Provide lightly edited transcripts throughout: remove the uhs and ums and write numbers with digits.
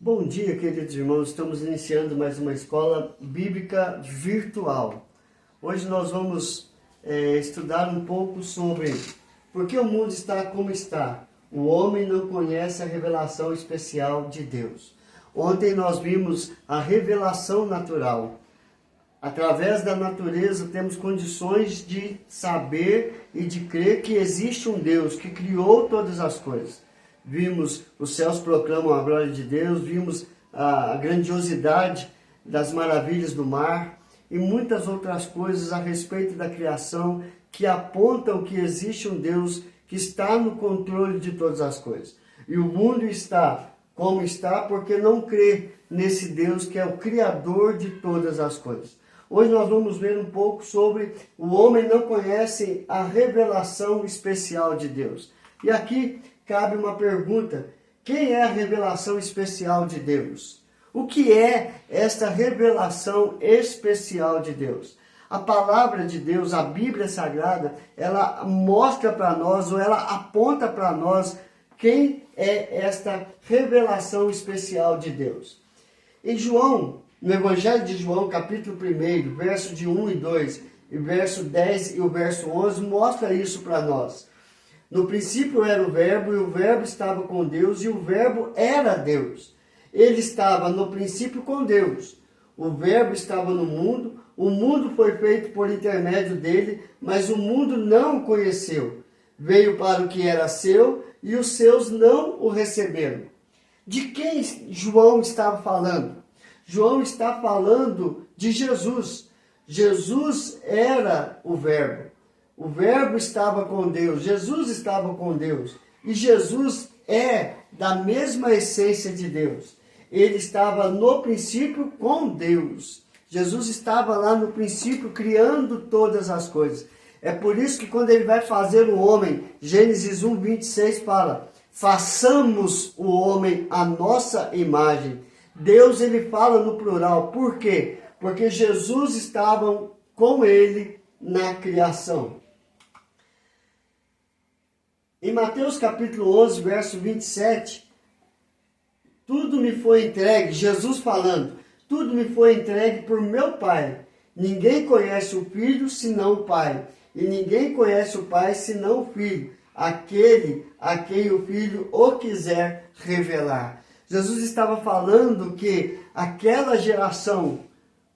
Bom dia, queridos irmãos. Estamos iniciando mais uma escola bíblica virtual. Hoje nós vamos estudar um pouco sobre por que o mundo está como está. O homem não conhece a revelação especial de Deus. Ontem nós vimos a revelação natural. Através da natureza temos condições de saber e de crer que existe um Deus que criou todas as coisas. Vimos os céus proclamam a glória de Deus, vimos a grandiosidade das maravilhas do mar e muitas outras coisas a respeito da criação que apontam que existe um Deus que está no controle de todas as coisas. E o mundo está como está porque não crê nesse Deus que é o Criador de todas as coisas. Hoje nós vamos ver um pouco sobre o homem não conhece a revelação especial de Deus. E aqui cabe uma pergunta: quem é a revelação especial de Deus? O que é esta revelação especial de Deus? A palavra de Deus, a Bíblia Sagrada, ela mostra para nós, ou ela aponta para nós, quem é esta revelação especial de Deus. Em João, no Evangelho de João, capítulo 1, verso de 1 e 2, e verso 10 e o verso 11, mostra isso para nós. No princípio era o Verbo, e o Verbo estava com Deus, e o Verbo era Deus. Ele estava no princípio com Deus. O Verbo estava no mundo, o mundo foi feito por intermédio dele, mas o mundo não o conheceu. Veio para o que era seu, e os seus não o receberam. De quem João estava falando? João está falando de Jesus. Jesus era o Verbo. O Verbo estava com Deus, Jesus estava com Deus. E Jesus é da mesma essência de Deus. Ele estava no princípio com Deus. Jesus estava lá no princípio criando todas as coisas. É por isso que quando ele vai fazer o homem, Gênesis 1, 26 fala: façamos o homem à nossa imagem. Deus, ele fala no plural. Por quê? Porque Jesus estava com ele na criação. Em Mateus capítulo 11, verso 27, tudo me foi entregue, Jesus falando, tudo me foi entregue por meu Pai. Ninguém conhece o Filho senão o Pai, e ninguém conhece o Pai senão o Filho, aquele a quem o Filho o quiser revelar. Jesus estava falando que aquela geração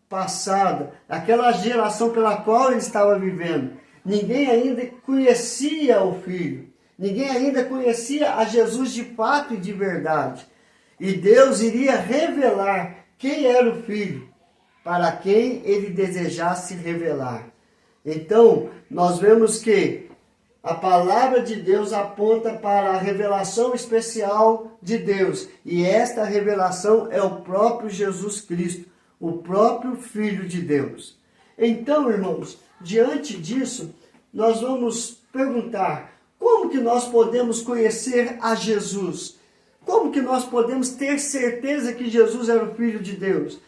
passada, aquela geração pela qual ele estava vivendo, ninguém ainda conhecia o Filho. Ninguém ainda conhecia a Jesus de fato e de verdade. E Deus iria revelar quem era o Filho, para quem ele desejasse revelar. Então, nós vemos que a palavra de Deus aponta para a revelação especial de Deus. E esta revelação é o próprio Jesus Cristo, o próprio Filho de Deus. Então, irmãos, diante disso, nós vamos perguntar: como que nós podemos conhecer a Jesus? Como que nós podemos ter certeza que Jesus era o Filho de Deus?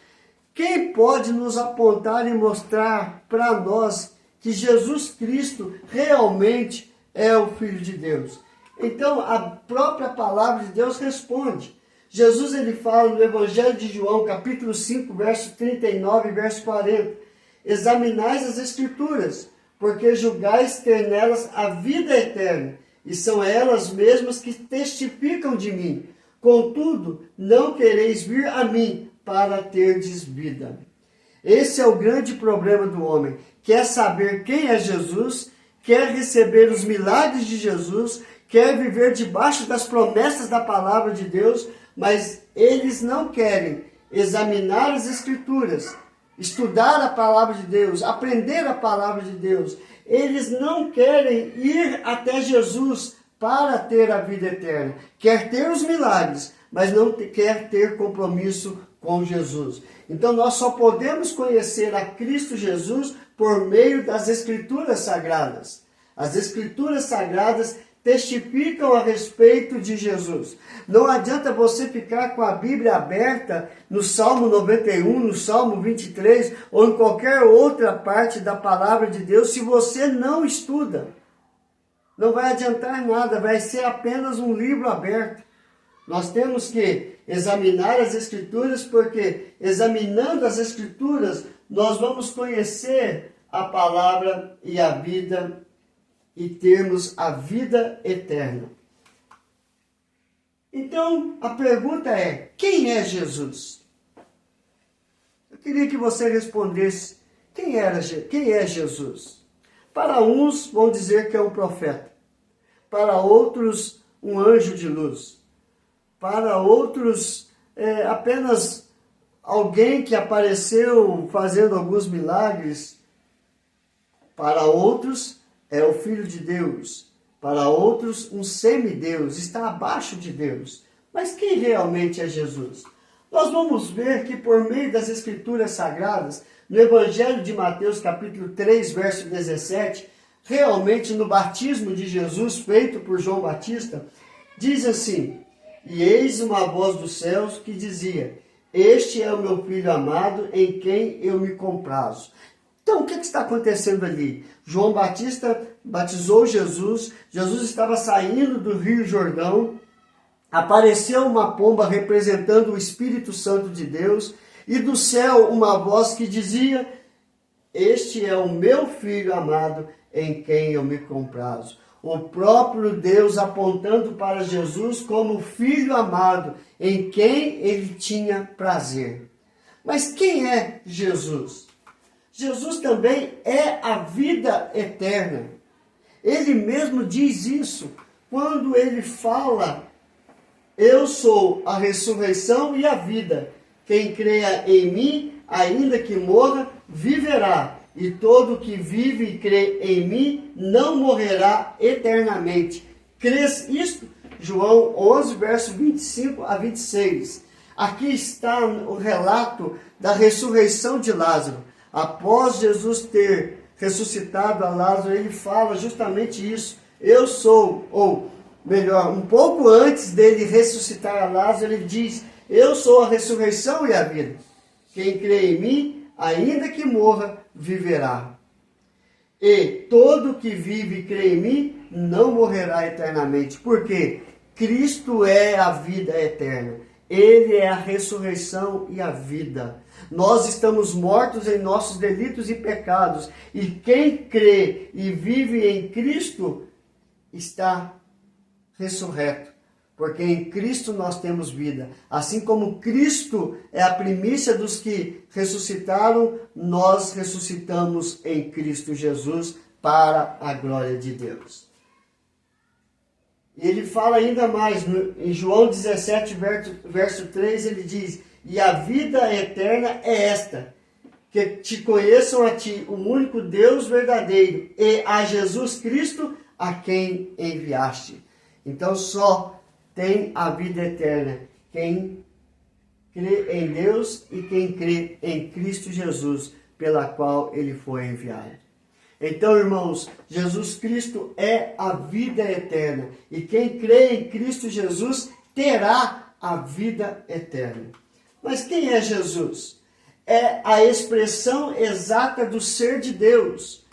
Quem pode nos apontar e mostrar para nós que Jesus Cristo realmente é o Filho de Deus? Então, a própria palavra de Deus responde. Jesus, ele fala no Evangelho de João, capítulo 5, verso 39 e verso 40. Examinais as Escrituras, porque julgais ter nelas a vida eterna, e são elas mesmas que testificam de mim. Contudo, não quereis vir a mim para terdes vida. Esse é o grande problema do homem. Quer saber quem é Jesus, quer receber os milagres de Jesus, quer viver debaixo das promessas da palavra de Deus, mas eles não querem examinar as Escrituras, estudar a palavra de Deus, aprender a palavra de Deus. Eles não querem ir até Jesus para ter a vida eterna. Quer ter os milagres, mas não quer ter compromisso com Jesus. Então nós só podemos conhecer a Cristo Jesus por meio das Escrituras Sagradas. As Escrituras Sagradas testificam a respeito de Jesus. Não adianta você ficar com a Bíblia aberta no Salmo 91, no Salmo 23 ou em qualquer outra parte da palavra de Deus se você não estuda. Não vai adiantar nada, vai ser apenas um livro aberto. Nós temos que examinar as Escrituras, porque examinando as Escrituras, nós vamos conhecer a palavra e a vida e termos a vida eterna. Então, a pergunta é: quem é Jesus? Eu queria que você respondesse: quem é Jesus? Para uns vão dizer que é um profeta, para outros um anjo de luz, para outros apenas alguém que apareceu fazendo alguns milagres, para outros é o Filho de Deus, para outros um semideus, está abaixo de Deus. Mas quem realmente é Jesus? Nós vamos ver que por meio das Escrituras Sagradas, no Evangelho de Mateus, capítulo 3, verso 17, realmente no batismo de Jesus, feito por João Batista, diz assim: e eis uma voz dos céus que dizia: este é o meu Filho amado, em quem eu me comprazo. Então, o que está acontecendo ali? João Batista batizou Jesus, Jesus estava saindo do Rio Jordão, apareceu uma pomba representando o Espírito Santo de Deus, e do céu uma voz que dizia: este é o meu Filho amado, em quem eu me comprazo. O próprio Deus apontando para Jesus como Filho amado, em quem ele tinha prazer. Mas quem é Jesus? Jesus também é a vida eterna. Ele mesmo diz isso quando ele fala: eu sou a ressurreição e a vida. Quem creia em mim, ainda que morra, viverá. E todo que vive e crê em mim, não morrerá eternamente. Crês isto? João 11, verso 25 a 26. Aqui está o relato da ressurreição de Lázaro. Após Jesus ter ressuscitado a Lázaro, ele fala justamente isso. Eu sou, ou melhor, um pouco antes dele ressuscitar a Lázaro, ele diz: eu sou a ressurreição e a vida. Quem crê em mim, ainda que morra, viverá. E todo que vive e crê em mim, não morrerá eternamente. Porque Cristo é a vida eterna. Ele é a ressurreição e a vida. Nós estamos mortos em nossos delitos e pecados. E quem crê e vive em Cristo está ressurreto. Porque em Cristo nós temos vida. Assim como Cristo é a primícia dos que ressuscitaram, nós ressuscitamos em Cristo Jesus para a glória de Deus. E ele fala ainda mais, em João 17, verso 3, ele diz: e a vida eterna é esta, que te conheçam a ti, o único Deus verdadeiro, e a Jesus Cristo, a quem enviaste. Então só tem a vida eterna quem crê em Deus e quem crê em Cristo Jesus, pela qual ele foi enviado. Então, irmãos, Jesus Cristo é a vida eterna. E quem crê em Cristo Jesus terá a vida eterna. Mas quem é Jesus? É a expressão exata do ser de Deus.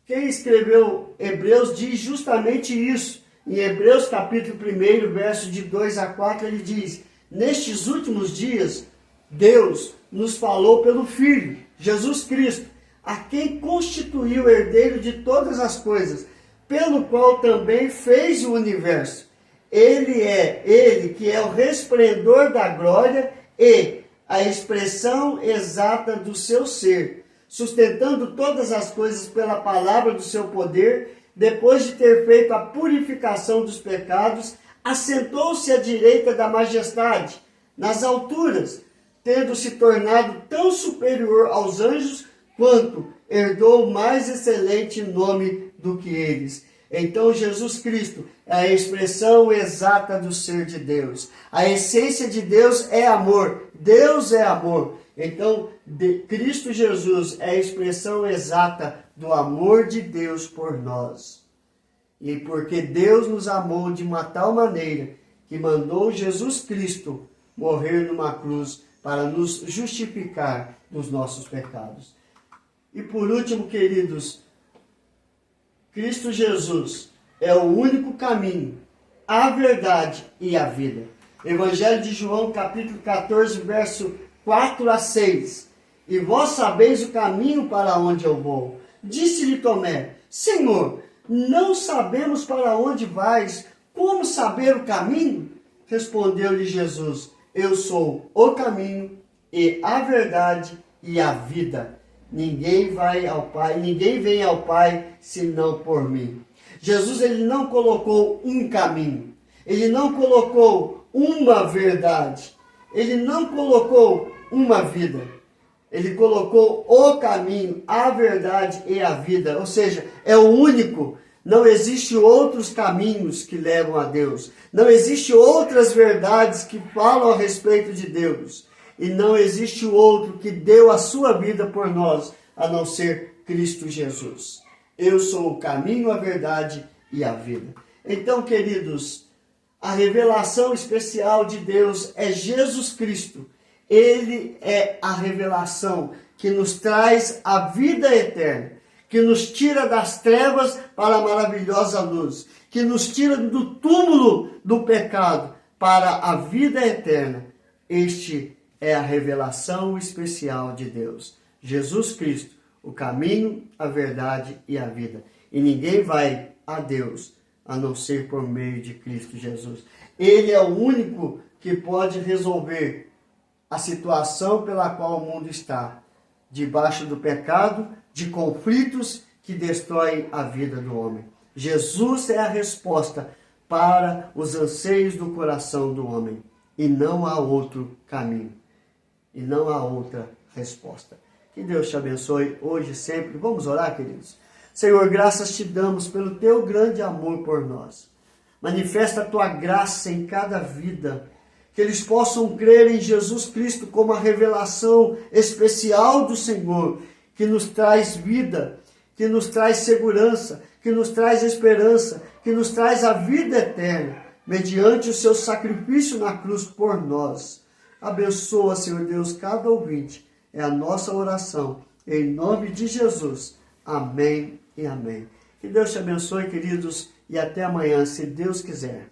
Quem escreveu Hebreus diz justamente isso. Em Hebreus capítulo 1, verso de 2 a 4, ele diz: nestes últimos dias, Deus nos falou pelo Filho, Jesus Cristo, a quem constituiu herdeiro de todas as coisas, pelo qual também fez o universo. Ele que é o resplendor da glória e a expressão exata do seu ser, sustentando todas as coisas pela palavra do seu poder. Depois de ter feito a purificação dos pecados, assentou-se à direita da majestade, nas alturas, tendo se tornado tão superior aos anjos, quanto herdou o mais excelente nome do que eles. Então Jesus Cristo é a expressão exata do ser de Deus. A essência de Deus é amor. Deus é amor. Então Cristo Jesus é a expressão exata do amor de Deus por nós. E porque Deus nos amou de uma tal maneira que mandou Jesus Cristo morrer numa cruz para nos justificar dos nossos pecados. E por último, queridos, Cristo Jesus é o único caminho a verdade e a vida. Evangelho de João, capítulo 14, verso 4 a 6. E vós sabeis o caminho para onde eu vou. Disse-lhe Tomé: Senhor, não sabemos para onde vais, como saber o caminho? Respondeu-lhe Jesus: Eu sou o caminho e a verdade e a vida. Ninguém vem ao Pai senão por mim. Jesus, ele não colocou um caminho, ele não colocou uma verdade, ele não colocou uma vida, ele colocou o caminho, a verdade e a vida, ou seja, é o único. Não existe outros caminhos que levam a Deus, não existe outras verdades que falam a respeito de Deus, e não existe outro que deu a sua vida por nós, a não ser Cristo Jesus. Eu sou o caminho, a verdade e a vida. Então, queridos, a revelação especial de Deus é Jesus Cristo. Ele é a revelação que nos traz a vida eterna, que nos tira das trevas para a maravilhosa luz, que nos tira do túmulo do pecado para a vida eterna. Este é a revelação especial de Deus. Jesus Cristo, o caminho, a verdade e a vida. E ninguém vai a Deus a não ser por meio de Cristo Jesus. Ele é o único que pode resolver a situação pela qual o mundo está, debaixo do pecado, de conflitos que destroem a vida do homem. Jesus é a resposta para os anseios do coração do homem. E não há outro caminho. E não há outra resposta. Que Deus te abençoe hoje e sempre. Vamos orar, queridos? Senhor, graças te damos pelo teu grande amor por nós. Manifesta a tua graça em cada vida. Que eles possam crer em Jesus Cristo como a revelação especial do Senhor, que nos traz vida, que nos traz segurança, que nos traz esperança, que nos traz a vida eterna, mediante o seu sacrifício na cruz por nós. Abençoa, Senhor Deus, cada ouvinte. É a nossa oração. Em nome de Jesus. Amém e amém. Que Deus te abençoe, queridos, e até amanhã, se Deus quiser.